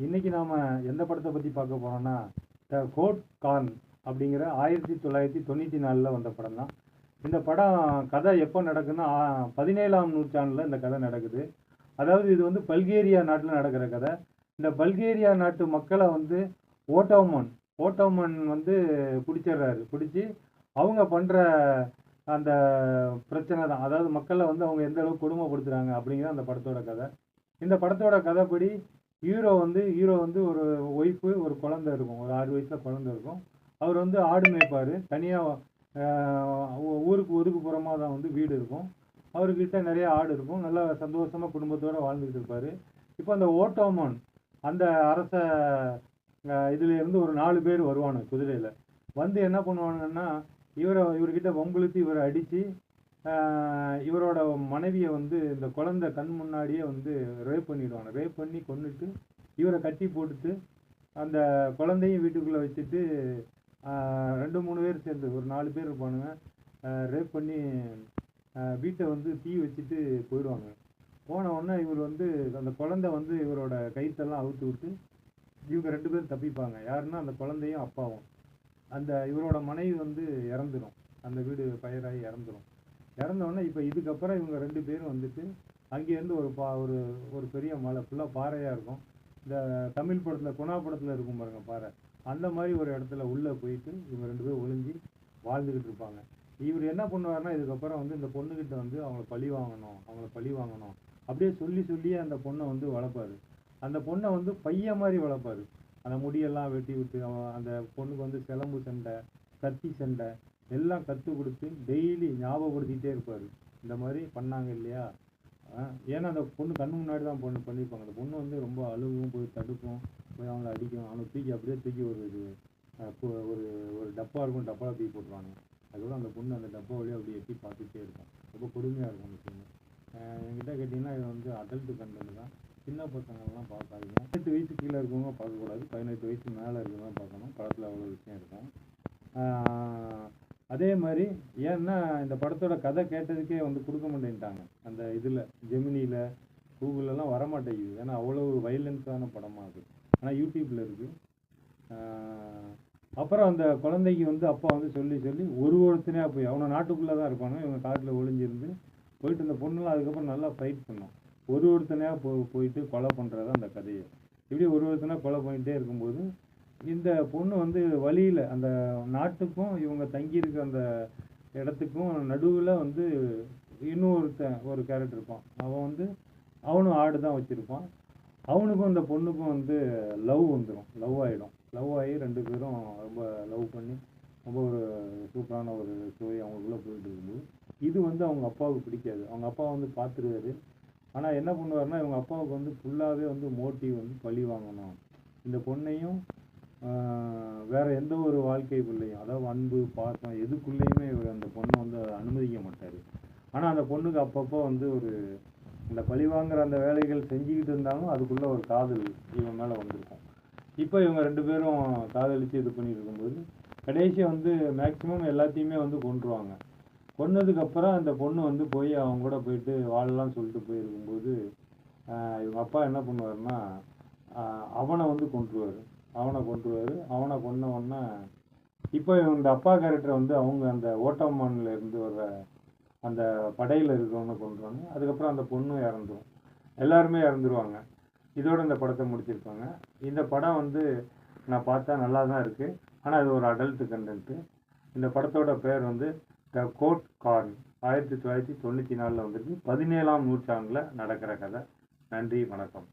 இன்னைக்கு நாம எந்த படத்தை பற்றி பார்க்க போறோம்னா த கோட் கார்ன் அப்படிங்கிற 1994 வந்த படம் தான். இந்த படம் கதை எப்போ நடக்குன்னா 17ஆம் நூற்றாண்டில் இந்த கதை நடக்குது. அதாவது இது வந்து பல்கேரியா நாட்டில் நடக்கிற கதை. இந்த பல்கேரியா நாட்டு மக்களை வந்து ஓட்டோமன் வந்து பிடிச்சிடுறாரு. பிடிச்சி அவங்க பண்ணுற அந்த பிரச்சனை தான், அதாவது மக்களை வந்து அவங்க எந்த அளவுக்கு கொடுமைப்படுத்துகிறாங்க அப்படிங்கிற அந்த படத்தோட கதை. இந்த படத்தோட கதைப்படி ஹீரோ வந்து ஒரு ஒய்ஃபு, ஒரு குழந்தை இருக்கும், ஒரு 6 வயசில் குழந்தை இருக்கும். அவர் வந்து ஆடு மேய்ப்பார். தனியாக ஊருக்கு ஒதுக்குப்புறமாக தான் வந்து வீடு இருக்கும். அவர்கிட்ட நிறைய ஆடு இருக்கும். நல்லா சந்தோஷமாக குடும்பத்தோடு வாழ்ந்துக்கிட்டு இருப்பார். இப்போ அந்த ஓட்டோமன் அந்த அரச இதுலேருந்து ஒரு 4 பேர் வருவானு குதிரையில் வந்து என்ன பண்ணுவானுங்கன்னா, இவர்கிட்ட வம்புழுத்து இவரை அடித்து இவரோட மனைவியை வந்து இந்த குழந்தை கண் முன்னாடியே வந்து ரேப் பண்ணிடுவாங்க. ரேப் பண்ணி கொன்னுட்டு இவரை கட்டி போட்டுட்டு அந்த குழந்தையும் வீட்டுக்குள்ளே வச்சுட்டு 2-3 பேர் சேர்ந்து ஒரு 4 பேர் இருப்பானுங்க. ரேப் பண்ணி வீட்டை வந்து தீ வச்சுட்டு போயிடுவாங்க. போன உடனே இவர் வந்து அந்த குழந்தை வந்து இவரோட கயிற்றெல்லாம் அவுத்து விட்டு இவங்க 2 பேரும் தப்பிப்பாங்க. யாருன்னா அந்த குழந்தையும் அப்பாவும். அந்த இவரோட மனைவி வந்து இறந்துடும். அந்த வீடு பயிராகி இறந்துடும். இறந்தோடனே இப்போ இதுக்கப்புறம் இவங்க 2 பேரும் வந்துட்டு அங்கேருந்து ஒரு ஒரு பெரிய மலை ஃபுல்லாக பாறையாக இருக்கும். இந்த தமிழ் படத்தில் குணா படத்தில் இருக்கும் பாருங்கள் பாறை, அந்த மாதிரி ஒரு இடத்துல உள்ளே போயிட்டு இவங்க 2 பேரும் ஒளிஞ்சு வாழ்ந்துக்கிட்டு இருப்பாங்க. இவர் என்ன பண்ணுவார்னா, இதுக்கப்புறம் வந்து இந்த பொண்ணுக்கிட்ட வந்து அவங்கள பழி வாங்கணும் அப்படியே சொல்லியே அந்த பொண்ணை வந்து வளர்ப்பார். அந்த பொண்ணை வந்து பையன் மாதிரி வளர்ப்பார். அந்த முடியெல்லாம் வெட்டி விட்டு அந்த பொண்ணுக்கு வந்து சிலம்பு சண்டை, கத்தி சண்டை எல்லாம் கற்றுக் கொடுத்து டெய்லி ஞாபகப்படுத்திகிட்டே இருப்பார். இந்த மாதிரி பண்ணாங்க இல்லையா. ஏன்னா அந்த பொண்ணு கண்ணு முன்னாடி தான் பண்ணியிருப்பாங்க. அந்த பொண்ணு வந்து ரொம்ப அழுவும், போய் தடுக்கும், போய் அவங்கள அடிக்கும். அவனை தூக்கி ஒரு டப்பா இருக்கும், டப்பாவில் தூக்கி போட்டுருவாங்க. அதுக்கப்புறம் அந்த பொண்ணு அந்த டப்பா வழியாக அப்படி எட்டி பார்த்துட்டே இருக்கும். ரொம்ப கொடுமையாக இருக்கும் அந்த பொண்ணு. என்கிட்ட கேட்டிங்கன்னா இது வந்து அடல்ட்டு கண்டென்ட் தான். சின்ன பசங்கள்லாம் பார்க்காதீங்க. 18 வயசு கீழே இருக்கவங்க பார்க்கக்கூடாது. 18 வயசு மேலே இருக்கவங்க பார்க்கணும். படத்தில் அவ்வளோ விஷயம் இருக்கும். அதே மாதிரி ஏன்னா இந்த படத்தோட கதை கேட்டதுக்கே வந்து கொடுக்க மாட்டேன்ட்டாங்க. அந்த இதில் ஜெமினியில் கூகுளெலாம் வரமாட்டேங்குது. ஏன்னா அவ்வளோ வைலன்ஸான படமாக இருக்குது. ஆனால் யூடியூப்பில் இருக்குது. அப்புறம் அந்த குழந்தைக்கு வந்து அப்பா வந்து சொல்லி ஒருத்தனையாக போய் அவனை நாட்டுக்குள்ளே தான் இருப்பாங்க. இவங்க காட்டில் ஒளிஞ்சிருந்து போயிட்டு இந்த பொண்ணுலாம் அதுக்கப்புறம் நல்லா ஃபைட் பண்ணோம். ஒருத்தனையாக போயிட்டு கொலை பண்ணுறது அந்த கதையை. இப்படி ஒருத்தனையாக கொலை பண்ணிகிட்டே இருக்கும்போது இந்த பொண்ணு வந்து வழியில் அந்த நாட்டுக்கும் இவங்க தங்கியிருக்க அந்த இடத்துக்கும் நடுவில் வந்து ஒரு கேரக்டர் இருப்பான். அவன் வந்து அவனும் ஆடு தான் வச்சுருப்பான். அவனுக்கும் இந்த பொண்ணுக்கும் வந்து லவ் ஆகி 2 பேரும் ரொம்ப லவ் பண்ணி ரொம்ப ஒரு சூப்பரான ஒரு ஸ்டோரி அவங்களுக்குள்ளே போயிட்டு இருக்கும்போது இது வந்து அவங்க அப்பாவுக்கு பிடிக்காது. அவங்க அப்பா வந்து பார்த்துருவாரு. ஆனால் என்ன பண்ணுவாருன்னா, இவங்க அப்பாவுக்கு வந்து ஃபுல்லாகவே வந்து மோட்டிவ் வந்து பழி வாங்கணும். இந்த பொண்ணையும் வேறு எந்த ஒரு வாழ்க்கைக்குள்ளேயும், அதாவது அன்பு பாசம் எதுக்குள்ளேயுமே இவர் அந்த பொண்ணை வந்து அனுமதிக்க மாட்டார். ஆனால் அந்த பொண்ணுக்கு அப்பப்போ வந்து இந்த பழி வாங்குற அந்த வேலைகள் செஞ்சுக்கிட்டு இருந்தாலும் அதுக்குள்ளே ஒரு காதல் இவன் மேலே வந்திருக்கும். இப்போ இவங்க 2 பேரும் காதலித்து இது பண்ணிட்டு இருக்கும்போது கடைசியாக வந்து மேக்சிமம் எல்லாத்தையுமே வந்து கொன்றுவாங்க. கொன்னதுக்கப்புறம் அந்த பொண்ணு வந்து போய் அவங்க கூட போயிட்டு வாழலாம் சொல்லிட்டு போயிருக்கும்போது இவங்க அப்பா என்ன பண்ணுவார்னா, அவனை வந்து கொன்றுவார். அவனை கொன்ன உடனே இப்போ இந்த அப்பா கேரக்டர் வந்து அவங்க அந்த ஓட்டோமான்ல இருந்து வர்ற அந்த படையில் இருக்கிறவங்க கொன்றுவாங்க. அதுக்கப்புறம் அந்த பொண்ணு இறந்துடும். எல்லாருமே இறந்துருவாங்க. இதோட இந்த படத்தை முடிச்சிருப்பாங்க. இந்த படம் வந்து நான் பார்த்தா நல்லா தான் இருக்குது. ஆனால் இது ஒரு அடல்ட் கண்டென்ட்டு. இந்த படத்தோட பேர் வந்து த கோட் கார்ன். 1994 வந்திருக்கு. 17ஆம் நூற்றாண்டில் நடக்கிற கதை. நன்றி, வணக்கம்.